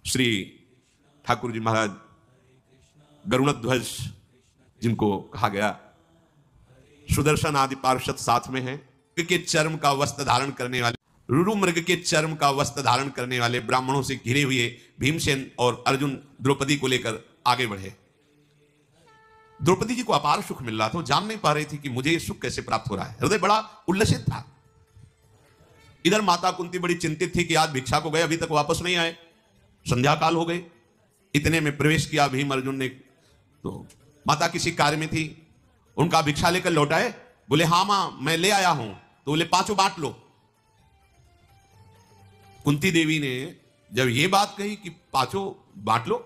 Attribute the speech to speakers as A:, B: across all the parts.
A: श्री ठाकुर जी महाराज गरुड़ध्वज जिनको कहा गया, सुदर्शन आदि पार्षद साथ में हैं, के चर्म का वस्त्र धारण करने वाले, रुरु मृग के चर्म का वस्त्र धारण करने वाले ब्राह्मणों से घिरे हुए भीमसेन और अर्जुन द्रौपदी को लेकर आगे बढ़े। द्रौपदी जी को अपार सुख मिल रहा था, वो जान नहीं पा रही थी कि मुझे ये सुख कैसे प्राप्त हो रहा है। हृदय बड़ा उल्लसित था। इधर माता कुंती बड़ी चिंतित थी कि आज भिक्षा को गए, अभी तक वापस नहीं आए, संध्या काल हो गई। इतने में प्रवेश किया भीम अर्जुन ने। तो माता किसी कार्य में थी, उनका भिक्षा लेकर लौटाए, बोले हाँ मां मैं ले आया हूं। तो बोले पांचों बांट लो। कुंती देवी ने जब ये बात कही कि पांचों बांट लो,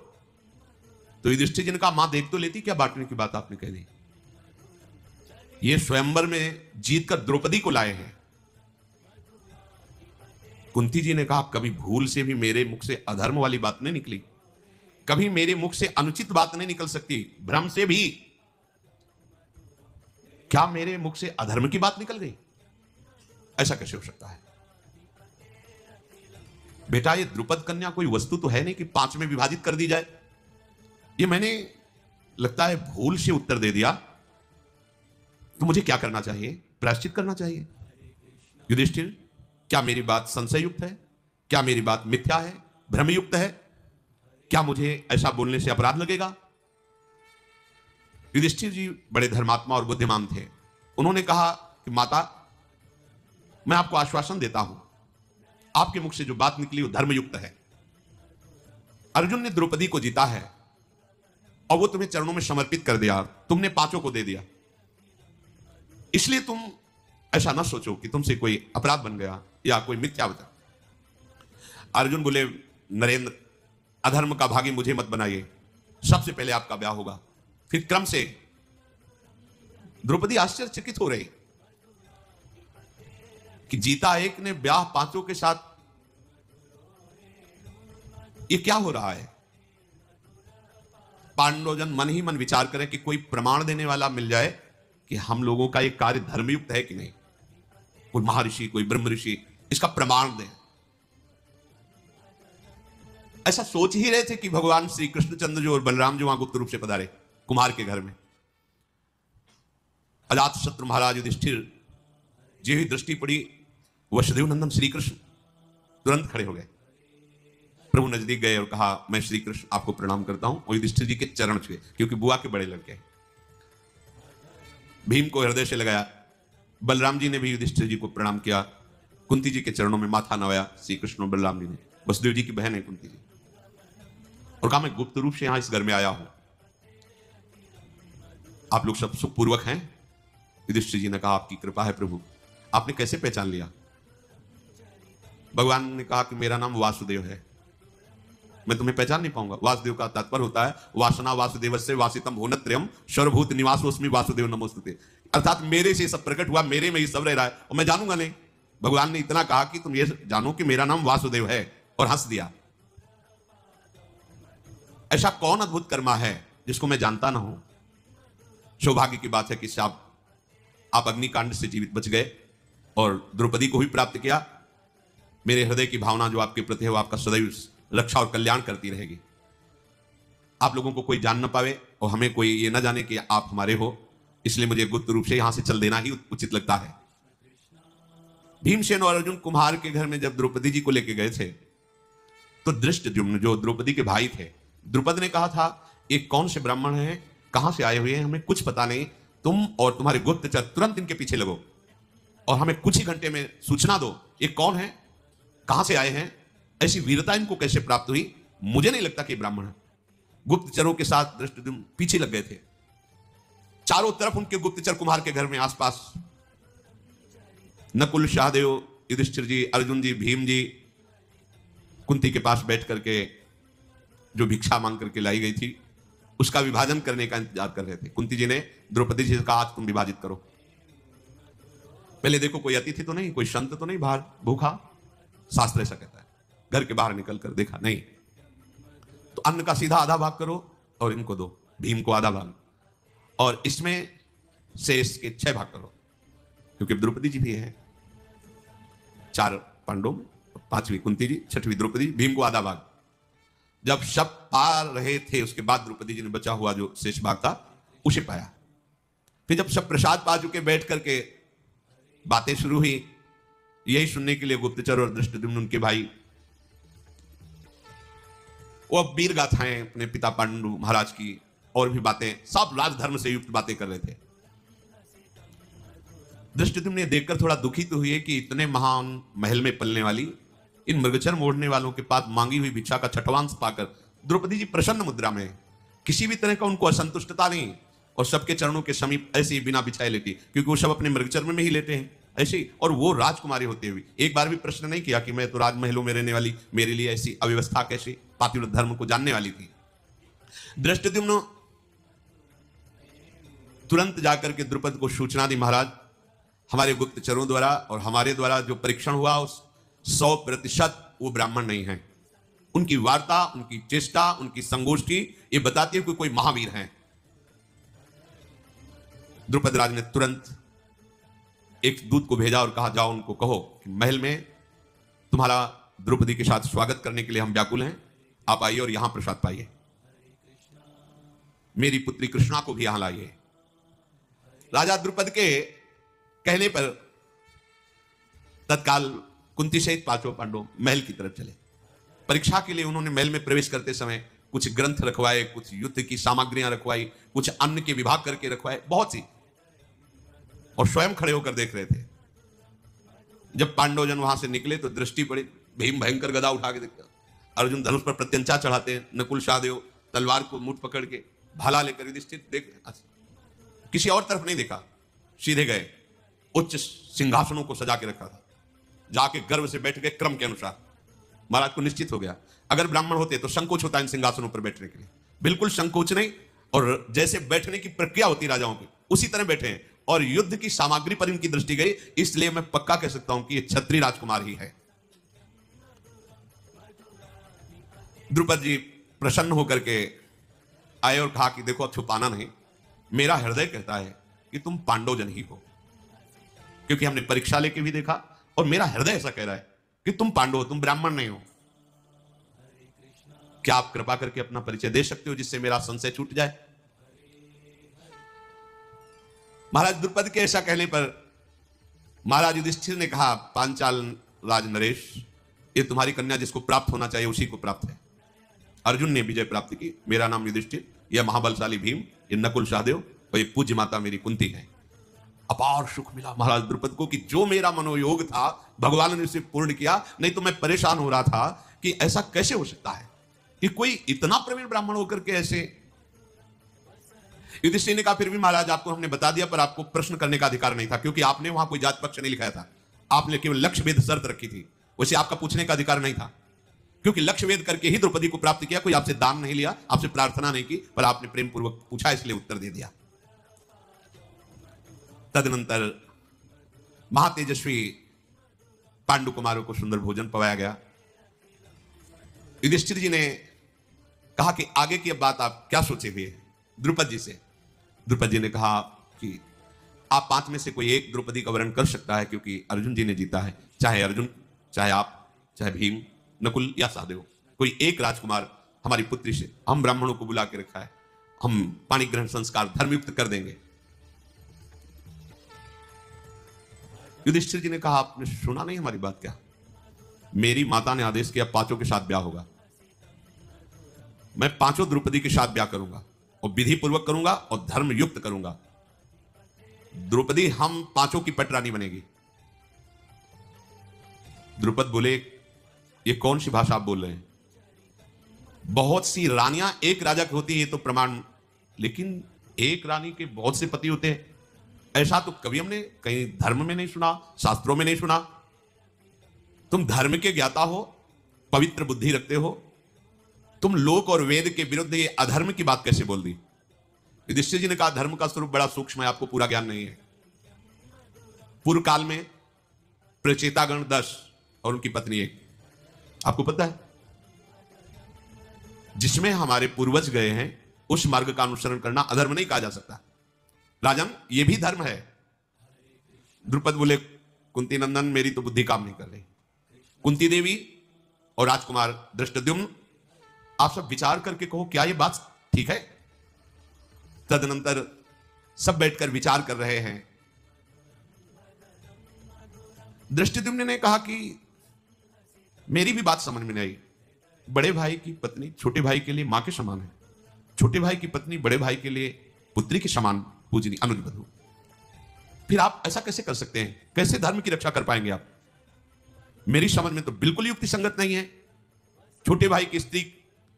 A: तो युधिष्ठिर जी ने कहा मां देख तो लेती, क्या बांटने की बात आपने कह दी। ये स्वयंवर में जीत कर द्रौपदी को लाए हैं। कुंती जी ने कहा कभी भूल से भी मेरे मुख से अधर्म वाली बात नहीं निकली, कभी मेरे मुख से अनुचित बात नहीं निकल सकती, भ्रम से भी। क्या मेरे मुख से अधर्म की बात निकल गई? ऐसा कैसे हो सकता है? बेटा ये द्रुपद कन्या कोई वस्तु तो है नहीं कि 5 में विभाजित कर दी जाए। ये मैंने लगता है भूल से उत्तर दे दिया, तो मुझे क्या करना चाहिए? प्रायश्चित करना चाहिए। युधिष्ठिर, क्या मेरी बात संशययुक्त है? क्या मेरी बात मिथ्या है, भ्रमयुक्त है? क्या मुझे ऐसा बोलने से अपराध लगेगा? युधिष्ठिर जी बड़े धर्मात्मा और बुद्धिमान थे। उन्होंने कहा कि माता मैं आपको आश्वासन देता हूं, आपके मुख से जो बात निकली वो धर्मयुक्त है। अर्जुन ने द्रौपदी को जीता है और वो तुम्हें चरणों में समर्पित कर दिया, तुमने पांचों को दे दिया, इसलिए तुम ऐसा ना सोचो कि तुमसे कोई अपराध बन गया या कोई मिथ्या बता। अर्जुन बोले नरेंद्र, अधर्म का भागी मुझे मत बनाइए, सबसे पहले आपका ब्याह होगा, फिर क्रम से। द्रौपदी आश्चर्यचकित हो रही कि जीता एक ने ब्याह पांचों के साथ, ये क्या हो रहा है? पांडवजन मन ही मन विचार करें कि कोई प्रमाण देने वाला मिल जाए कि हम लोगों का एक कार्य धर्मयुक्त है कि नहीं। कोई महर्षि, कोई ब्रह्म ऋषि इसका प्रमाण दे। ऐसा सोच ही रहे थे कि भगवान श्री कृष्णचंद्र जो और बलराम जो वहां गुप्त रूप से पधारे कुमार के घर में। अजात शत्रु महाराज युधिष्ठिर जी ही दृष्टि पड़ी, वसुदेव नंदन श्री कृष्ण तुरंत खड़े हो गए, प्रभु नजदीक गए और कहा मैं श्री कृष्ण आपको प्रणाम करता हूं, और युधिष्ठिर जी के चरण छुए क्योंकि बुआ के बड़े लड़के हैं। भीम को हृदय से लगाया, बलराम जी ने भी युधिष्ठिर जी को प्रणाम किया, कुंती जी के चरणों में माथा नवाया श्री कृष्ण और बलराम जी ने। वसुदेव जी की बहन है कुंती जी, और कहा मैं गुप्त रूप से यहां इस घर में आया हूं, आप लोग सब सुखपूर्वक हैं? युधिष्ठिर जी ने कहा आपकी कृपा है प्रभु। आपने कैसे पहचान लिया? भगवान ने कहा कि मेरा नाम वासुदेव है, मैं तुम्हें पहचान नहीं पाऊंगा। वासुदेव का तात्पर्य होता है वासना वासुदेवस्य वासितम भुवनत्रयम् सर्वभूत निवासोऽस्मि वासुदेव नमोस्तुते, अर्थात मेरे से सब प्रकट हुआ, मेरे में ही सब रह रहा है और मैं जानूंगा नहीं। भगवान ने इतना कहा कि तुम ये जानो कि मेरा नाम वासुदेव है, और हंस दिया। ऐसा कौन अद्भुत कर्मा है जिसको मैं जानता ना हूं? सौभाग्य की बात है कि आप अग्निकांड से जीवित बच गए और द्रौपदी को भी प्राप्त किया। मेरे हृदय की भावना जो आपके प्रति है वो आपका सदैव रक्षा और कल्याण करती रहेगी। आप लोगों को कोई जान ना पावे और हमें कोई ये ना जाने कि आप हमारे हो, इसलिए मुझे गुप्त रूप से यहां से चल देना ही उचित लगता है। भीमसेन और अर्जुन कुम्हार के घर में जब द्रौपदी जी को लेके गए थे, तो धृष्टद्युम्न जो द्रौपदी के भाई थे, द्रुपद ने कहा था ये कौन से ब्राह्मण हैं, कहां से आए हुए हैं, हमें कुछ पता नहीं, तुम और तुम्हारे गुप्तचर तुरंत इनके पीछे लगो और हमें कुछ ही घंटे में सूचना दो ये कौन है, कहां से आए हैं, ऐसी वीरता इनको कैसे प्राप्त हुई, मुझे नहीं लगता कि ब्राह्मण है। गुप्तचरों के साथ धृष्टद्युम्न पीछे लग गए थे। चारों तरफ उनके गुप्तचर कुम्हार के घर में आसपास नकुल, सहदेव, युधिष्ठिर जी, अर्जुन जी, भीम जी कुंती के पास बैठ करके जो भिक्षा मांग करके लाई गई थी उसका विभाजन करने का इंतजार कर रहे थे। कुंती जी ने द्रौपदी जी से कहा आज तुम विभाजित करो, पहले देखो कोई अतिथि तो नहीं, कोई संत तो नहीं बाहर भूखा, शास्त्र ऐसा कहता है। घर के बाहर निकल कर देखा नहीं, तो अन्न का सीधा आधा भाग करो और इनको दो, भीम को आधा भाग, और इसमें शेष के 6 भाग करो, क्योंकि द्रौपदी जी भी है। 4 पांडवों में, 5वीं कुंती जी, 6वीं द्रौपदी, भीम को आधा भाग। जब शब पा रहे थे उसके बाद द्रौपदी जी ने बचा हुआ जो शेष भाग था उसे पाया। फिर जब सब प्रसाद पा चुके बैठ करके बातें शुरू हुई, यही सुनने के लिए गुप्तचर और धृष्टद्युम्न उनके भाई वो अब वीर गाथाएं अपने पिता पांडु महाराज की और भी बातें, सब राजधर्म से युक्त बातें कर रहे थे। धृष्टद्युम्न ने देखकर थोड़ा दुखी तो हुए कि इतने महान महल में पलने वाली इन मृगचर मोड़ने वालों के पास मांगी हुई भिक्षा का छठवांश पाकर द्रौपदी जी प्रसन्न मुद्रा में, किसी भी तरह का उनको असंतुष्टता नहीं, और सबके चरणों के समीप ऐसे ही बिना बिछाए लेटी, क्योंकि वो सब अपने मृगचर में ही लेटे हैं ऐसे ही, और वो राजकुमारी होते हुए एक बार भी प्रश्न नहीं किया कि मैं तो राजमहलों में रहने वाली, मेरे लिए ऐसी अव्यवस्था कैसे, पातिव्रत धर्म को जानने वाली थी। धृष्टद्युम्न तुरंत जाकर के द्रुपद को सूचना दी, महाराज हमारे गुप्तचरों द्वारा और हमारे द्वारा जो परीक्षण हुआ उस 100% वो ब्राह्मण नहीं है। उनकी वार्ता, उनकी चेष्टा, उनकी संगोष्ठी ये बताती है कि कोई महावीर हैं। द्रुपद राज ने तुरंत एक दूत को भेजा और कहा जाओ उनको कहो कि महल में तुम्हारा द्रौपदी के साथ स्वागत करने के लिए हम व्याकुल हैं, आप आइए और यहां प्रसाद पाइए, मेरी पुत्री कृष्णा को भी यहां लाइए। राजा द्रुपद के कहने पर तत्काल कुंती सहित पांचों पांडव महल की तरफ चले। परीक्षा के लिए उन्होंने महल में प्रवेश करते समय कुछ ग्रंथ रखवाए, कुछ युद्ध की सामग्रियां रखवाई, कुछ अन्न के विभाग करके रखवाए, बहुत सी, और स्वयं खड़े होकर देख रहे थे। जब पांडवजन वहां से निकले तो दृष्टि पड़ी, भीम भयंकर गदा उठा के देखते, अर्जुन धनुष पर प्रत्यंचा चढ़ाते हैं, नकुल सहदेव तलवार को मुठ पकड़ के भाला लेकर युधिष्ठिर देख, किसी और तरफ नहीं देखा, सीधे गए। उच्च सिंहासनों को सजा के रखा था, जाके गर्व से बैठ गए क्रम के अनुसार। महाराज को निश्चित हो गया अगर ब्राह्मण होते तो संकोच होता इन सिंहासनों पर बैठने के लिए, बिल्कुल संकोच नहीं, और जैसे बैठने की प्रक्रिया होती राजाओं की उसी तरह बैठे हैं, और युद्ध की सामग्री पर इनकी दृष्टि गई, इसलिए मैं पक्का कह सकता हूं कि ये क्षत्रिय राजकुमार ही है। द्रुपद जी प्रसन्न होकर के आए और कहा कि देखो अब छुपाना नहीं, मेरा हृदय कहता है कि तुम पांडवजन ही हो, क्योंकि हमने परीक्षा लेके भी देखा और मेरा हृदय ऐसा कह रहा है कि तुम पांडव हो, तुम ब्राह्मण नहीं हो। क्या आप कृपा करके अपना परिचय दे सकते हो जिससे मेरा संशय छूट जाए? महाराज द्रुपद के ऐसा कहने पर महाराज युधिष्ठिर ने कहा, पांचाल राज नरेश, ये तुम्हारी कन्या जिसको प्राप्त होना चाहिए उसी को प्राप्त है। अर्जुन ने विजय प्राप्त की, मेरा नाम युधिष्ठिर, यह महाबलशाली भीम, ये नकुल सहदेव और ये पूज्य माता मेरी कुंती है। अपार सुख मिला महाराज द्रुपद को कि जो मेरा मनोयोग था भगवान ने उसे पूर्ण किया, नहीं तो मैं परेशान हो रहा था कि ऐसा कैसे हो सकता है कि कोई इतना प्रवीण ब्राह्मण होकर के ऐसे। युधिष्ठिर ने कहा फिर भी महाराज आपको हमने बता दिया, पर आपको प्रश्न करने का अधिकार नहीं था, क्योंकि आपने वहां कोई जात पक्ष नहीं लिखाया था, आपने केवल लक्ष्य वेद शर्त रखी थी, वैसे आपका पूछने का अधिकार नहीं था, क्योंकि लक्ष्य वेद करके ही द्रौपदी को प्राप्त किया, कोई आपसे दान नहीं लिया, आपसे प्रार्थना नहीं की, पर आपने प्रेम पूर्वक पूछा इसलिए उत्तर दे दिया। तदनंतर महातेजस्वी पांडु कुमारों को सुंदर भोजन पवाया गया। युधिष्ठिर जी ने कहा कि आगे की अब बात आप क्या सोचे हुए द्रुपद जी से। द्रुपद जी ने कहा कि आप पांच में से कोई एक द्रौपदी का वर्ण कर सकता है, क्योंकि अर्जुन जी ने जीता है, चाहे अर्जुन, चाहे आप, चाहे भीम, नकुल या सहदेव, कोई एक राजकुमार हमारी पुत्री से, हम ब्राह्मणों को बुला के रखा है, हम पाणी ग्रहण संस्कार धर्मयुक्त कर देंगे। युधिष्ठिर जी ने कहा आपने सुना नहीं हमारी बात क्या? मेरी माता ने आदेश किया पांचों के साथ ब्याह होगा, मैं पांचों द्रौपदी के साथ ब्याह करूंगा और विधि पूर्वक करूंगा और धर्म युक्त करूंगा। द्रौपदी हम पांचों की पटरानी बनेगी। द्रुपद बोले ये कौन सी भाषा आप बोल रहे हैं? बहुत सी रानियां एक राजा की होती है ये तो प्रमाण, लेकिन एक रानी के बहुत से पति होते हैं, ऐसा तो कभी हमने कहीं धर्म में नहीं सुना, शास्त्रों में नहीं सुना। तुम धर्म के ज्ञाता हो, पवित्र बुद्धि रखते हो, तुम लोक और वेद के विरुद्ध ये अधर्म की बात कैसे बोल दी? युधिष्ठिर जी ने कहा धर्म का स्वरूप बड़ा सूक्ष्म है, आपको पूरा ज्ञान नहीं है। पूर्व काल में प्रचेतागण 10 और उनकी पत्नी 1, आपको पता है, जिसमें हमारे पूर्वज गए हैं उस मार्ग का अनुसरण करना अधर्म नहीं कहा जा सकता। राजन ये भी धर्म है। द्रुपद बोले कुंती नंदन मेरी तो बुद्धि काम नहीं कर रही। कुंती देवी और राजकुमार धृष्टद्युम्न आप सब विचार करके कहो क्या ये बात ठीक है। तदनंतर सब बैठकर विचार कर रहे हैं। दृष्टिद्युम्न ने कहा कि मेरी भी बात समझ में नहीं आई। बड़े भाई की पत्नी छोटे भाई के लिए मां के समान है, छोटे भाई की पत्नी बड़े भाई के लिए पुत्री के समान पूजनी अनुज बधू। फिर आप ऐसा कैसे कर सकते हैं? कैसे धर्म की रक्षा कर पाएंगे आप? मेरी समझ में तो बिल्कुल युक्ति संगत नहीं है। छोटे भाई की स्त्री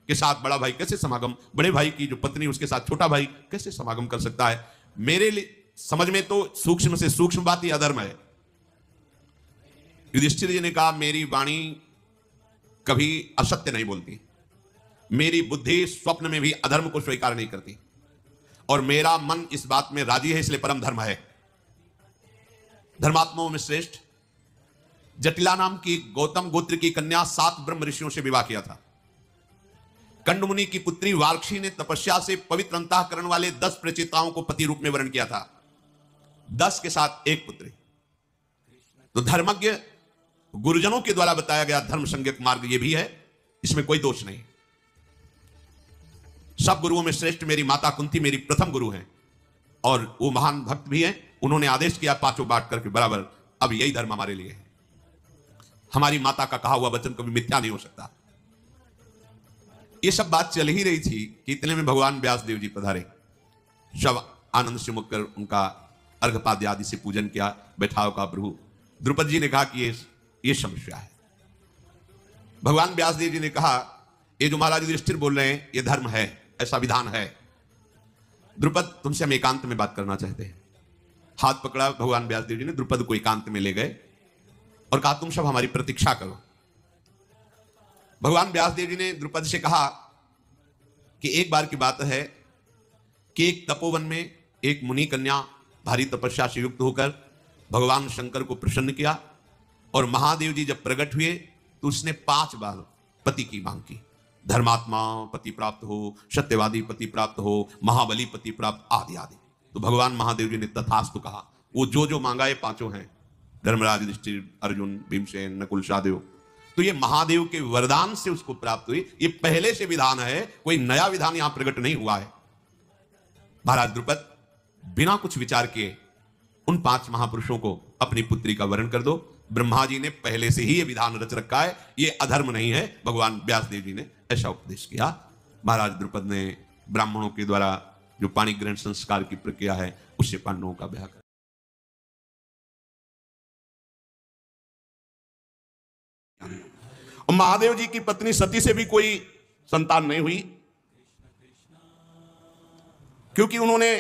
A: के साथ बड़ा भाई कैसे समागम, बड़े भाई की जो पत्नी उसके साथ छोटा भाई कैसे समागम कर सकता है? मेरे लिए समझ में तो सूक्ष्म से सूक्ष्म बात ही अधर्म है। युधिष्ठिर जी ने कहा मेरी वाणी कभी असत्य नहीं बोलती, मेरी बुद्धि स्वप्न में भी अधर्म को स्वीकार नहीं करती, और मेरा मन इस बात में राजी है, इसलिए परम धर्म है। धर्मात्माओं में श्रेष्ठ जटिला नाम की गौतम गोत्र की कन्या 7 ब्रह्म ऋषियों से विवाह किया था। कंडमुनि की पुत्री वार्क्षी ने तपस्या से पवित्र अंतःकरण वाले 10 प्रचेताओं को पति रूप में वर्ण किया था, 10 के साथ एक पुत्री। तो धर्मज्ञ गुरुजनों के द्वारा बताया गया धर्म संज्ञक मार्ग यह भी है, इसमें कोई दोष नहीं। सब गुरुओं में श्रेष्ठ मेरी माता कुंती मेरी प्रथम गुरु हैं, और वो महान भक्त भी हैं। उन्होंने आदेश किया 5 बांट करके बराबर, अब यही धर्म हमारे लिए है। हमारी माता का कहा हुआ वचन कभी मिथ्या नहीं हो सकता। ये सब बात चल ही रही थी कि इतने में भगवान व्यास देव जी पधारे। सब आनंद से मुक्त कर उनका अर्घपाद्य आदि से पूजन किया। बैठाओ का प्रभु। द्रुपद जी ने कहा कि ये समस्या है। भगवान व्यास देव जी ने कहा ये जो महाराज युधिष्ठिर बोल रहे हैं ये धर्म है, ऐसा विधान है। द्रुपद तुमसे हम एकांत में बात करना चाहते हैं। हाथ पकड़ा भगवान व्यास देव जी ने, द्रुपद को एकांत में ले गए और कहा तुम सब हमारी प्रतीक्षा करो। भगवान व्यास देव जी ने द्रुपद से कहा कि एक बार की बात है कि एक तपोवन में एक मुनि कन्या भारी तपस्या से युक्त होकर भगवान शंकर को प्रसन्न किया, और महादेव जी जब प्रकट हुए तो उसने 5 बार पति की मांग की। धर्मात्मा पति प्राप्त हो, सत्यवादी पति प्राप्त हो, महाबली पति प्राप्त आदि आदि। तो भगवान महादेव जी ने तथास्तु कहा। वो जो जो मांगा ये 5 हैं, धर्मराज युधिष्ठिर अर्जुन भीमसेन नकुल सहदेव। तो ये महादेव के वरदान से उसको प्राप्त हुई। ये पहले से विधान है, कोई नया विधान यहां प्रकट नहीं हुआ है। महाराज द्रुपद बिना कुछ विचार किए उन 5 महापुरुषों को अपनी पुत्री का वरण कर दो। ब्रह्मा जी ने पहले से ही ये विधान रच रखा है, ये अधर्म नहीं है। भगवान व्यास देव जी ने ऐसा उपदेश किया। महाराज द्रुपद ने ब्राह्मणों के द्वारा जो पाणी ग्रहण संस्कार की प्रक्रिया है उससे पांडवों का ब्याह कर। और महादेव जी की पत्नी सती से भी कोई संतान नहीं हुई, क्योंकि उन्होंने